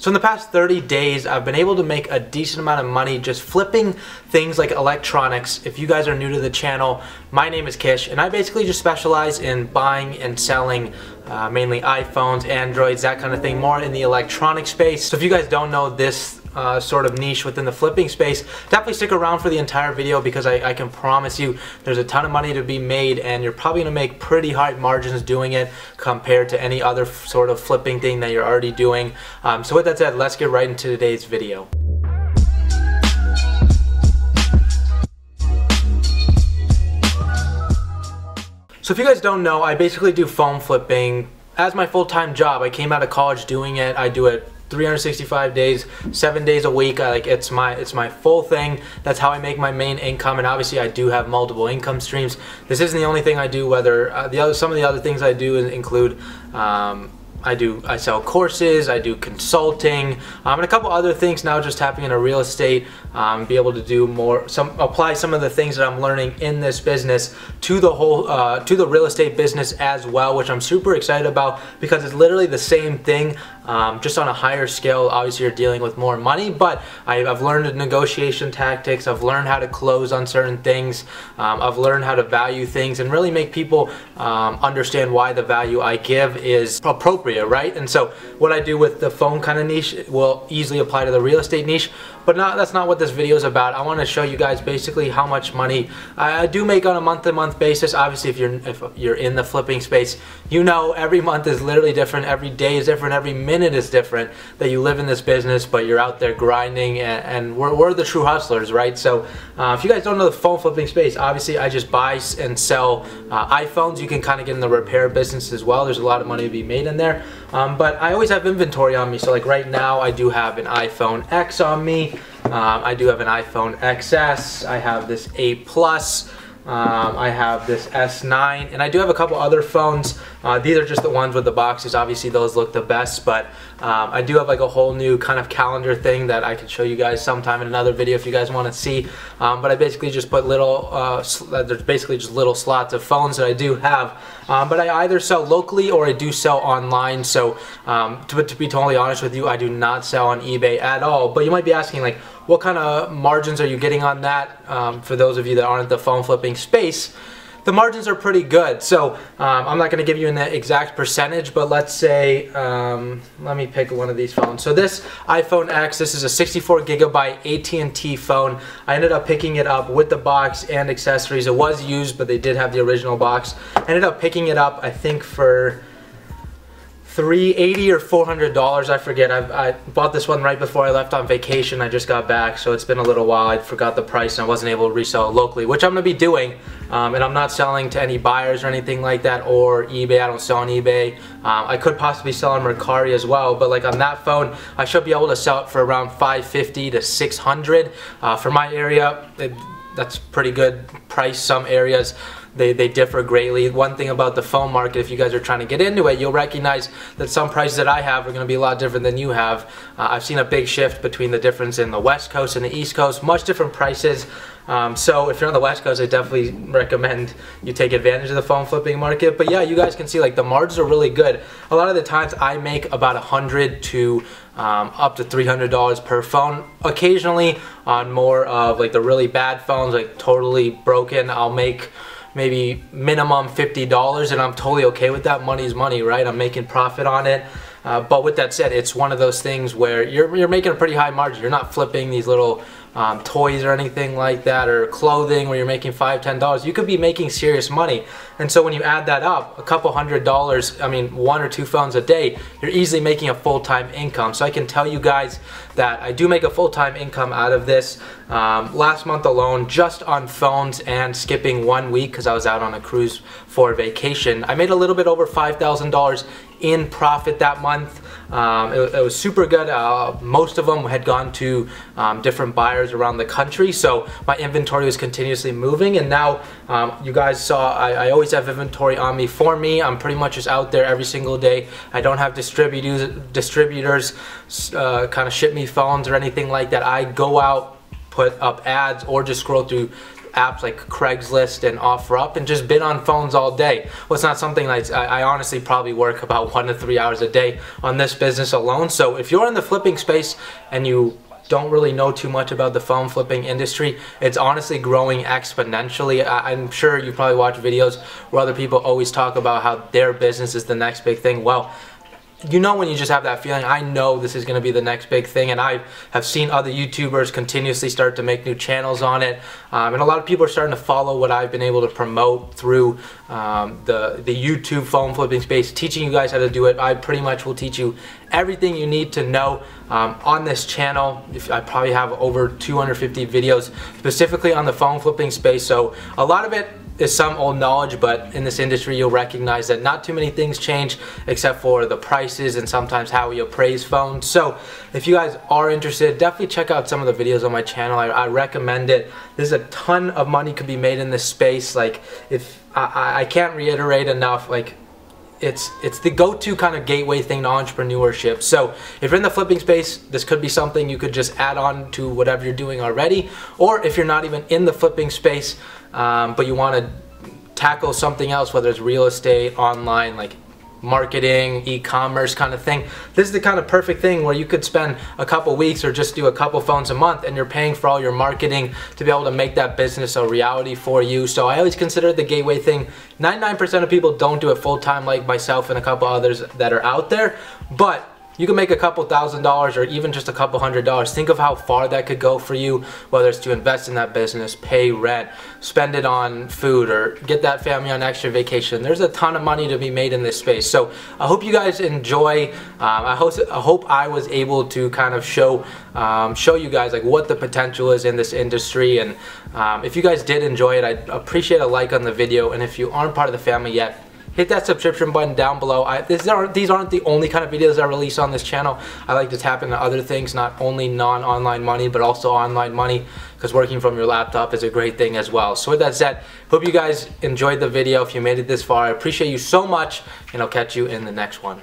So in the past 30 days, I've been able to make a decent amount of money just flipping things like electronics. If you guys are new to the channel, my name is Kish, and I basically just specialize in buying and selling mainly iPhones, Androids, that kind of thing, more in the electronic space. So if you guys don't know this sort of niche within the flipping space, definitely stick around for the entire video, because I can promise you there's a ton of money to be made, and you're probably going to make pretty high margins doing it compared to any other sort of flipping thing that you're already doing. So with that said, let's get right into today's video. So if you guys don't know, I basically do phone flipping as my full-time job. I came out of college doing it. I do it 365 days, 7 days a week. It's my full thing. That's how I make my main income, and obviously I do have multiple income streams. This isn't the only thing I do. Some of the other things I do include I sell courses, I do consulting, and a couple other things now, just tapping into real estate, be able to do more, apply some of the things that I'm learning in this business to the whole, to the real estate business as well, which I'm super excited about, because it's literally the same thing, just on a higher scale. Obviously you're dealing with more money, but I've learned the negotiation tactics, I've learned how to close on certain things, I've learned how to value things and really make people understand why the value I give is appropriate. Right? And so what I do with the phone kind of niche will easily apply to the real estate niche, but that's not what this video is about. I want to show you guys basically how much money I do make on a month-to-month basis. Obviously, if you're in the flipping space, you know every month is literally different, every day is different, every minute is different, that you live in this business, but you're out there grinding, and we're the true hustlers, right? So if you guys don't know the phone flipping space, obviously I just buy and sell iPhones. You can kind of get in the repair business as well. There's a lot of money to be made in there. But I always have inventory on me. So like right now I do have an iPhone X on me. I do have an iPhone XS. I have this 8 Plus. I have this S9, and I do have a couple other phones. These are just the ones with the boxes. Obviously those look the best, but I do have like a whole new kind of calendar thing that I can show you guys sometime in another video if you guys want to see. But I basically just put little, there's basically just little slots of phones that I do have. But I either sell locally or I do sell online. So to be totally honest with you, I do not sell on eBay at all. But you might be asking, like, what kind of margins are you getting on that? For those of you that aren't in the phone flipping space, the margins are pretty good. So I'm not going to give you an exact percentage, but let's say, let me pick one of these phones. So this iPhone X, this is a 64 gigabyte AT&T phone. I ended up picking it up with the box and accessories. It was used, but they did have the original box. I ended up picking it up, I think, for $380 or $400, I forget. I bought this one right before I left on vacation. I just got back, so it's been a little while. I forgot the price and I wasn't able to resell it locally, which I'm going to be doing. And I'm not selling to any buyers or anything like that, or eBay. I don't sell on eBay. I could possibly sell on Mercari as well, but like on that phone, I should be able to sell it for around $550 to $600. For my area, that's pretty good price. Some areas they differ greatly. One thing about the phone market, if you guys are trying to get into it, you'll recognize that some prices that I have are going to be a lot different than you have. I've seen a big shift between the difference in the West Coast and the East Coast, much different prices. So if you're on the West Coast, I definitely recommend you take advantage of the phone flipping market. But yeah, you guys can see like the margins are really good. A lot of the times I make about $100 to up to $300 per phone. Occasionally on more of like the really bad phones, like totally broken, I'll make maybe minimum $50, and I'm totally okay with that. Money is money, right? I'm making profit on it. But with that said, it's one of those things where you're making a pretty high margin. You're not flipping these little toys or anything like that, or clothing where you're making $5, $10. You could be making serious money. And so when you add that up, a couple $100, I mean 1 or 2 phones a day, you're easily making a full-time income. So I can tell you guys that I do make a full-time income out of this. Last month alone, just on phones and skipping 1 week because I was out on a cruise for vacation, I made a little bit over $5,000 in profit that month. It was super good. Most of them had gone to different buyers around the country, so my inventory was continuously moving. And now you guys saw I always have inventory on me. For me, I'm pretty much just out there every single day. I don't have distributors kind of ship me phones or anything like that. I go out, put up ads, or just scroll through apps like Craigslist and OfferUp and just bid on phones all day. Well, it's not something like I honestly probably work about 1 to 3 hours a day on this business alone. So if you're in the flipping space and you don't really know too much about the phone flipping industry, it's honestly growing exponentially. I'm sure you probably watch videos where other people always talk about how their business is the next big thing. Well, you know, when you just have that feeling, I know this is going to be the next big thing, and I have seen other YouTubers continuously start to make new channels on it, and a lot of people are starting to follow what I've been able to promote through the YouTube phone flipping space, teaching you guys how to do it. I pretty much will teach you everything you need to know on this channel. I probably have over 250 videos specifically on the phone flipping space, so a lot of it is some old knowledge, but in this industry you'll recognize that not too many things change except for the prices and sometimes how we appraise phones. So if you guys are interested, definitely check out some of the videos on my channel. I recommend it. There's a ton of money could be made in this space. Like, if I can't reiterate enough, like, it's the go-to kind of gateway thing to entrepreneurship. So if you're in the flipping space, this could be something you could just add on to whatever you're doing already. Or if you're not even in the flipping space, but you want to tackle something else, whether it's real estate, online, like marketing, e-commerce kind of thing, this is the kind of perfect thing where you could spend a couple weeks or just do a couple phones a month and you're paying for all your marketing to be able to make that business a reality for you. So I always consider it the gateway thing. 99% of people don't do it full-time like myself and a couple others that are out there, but you can make a couple $1,000s or even just a couple $100s. Think of how far that could go for you, whether it's to invest in that business, pay rent, spend it on food, or get that family on extra vacation. There's a ton of money to be made in this space. So I hope you guys enjoy. I hope I was able to kind of show you guys like what the potential is in this industry. And if you guys did enjoy it, I'd appreciate a like on the video. And if you aren't part of the family yet, hit that subscription button down below. These aren't the only kind of videos I release on this channel. I like to tap into other things, not only non-online money, but also online money, because working from your laptop is a great thing as well. So with that said, hope you guys enjoyed the video. If you made it this far, I appreciate you so much, and I'll catch you in the next one.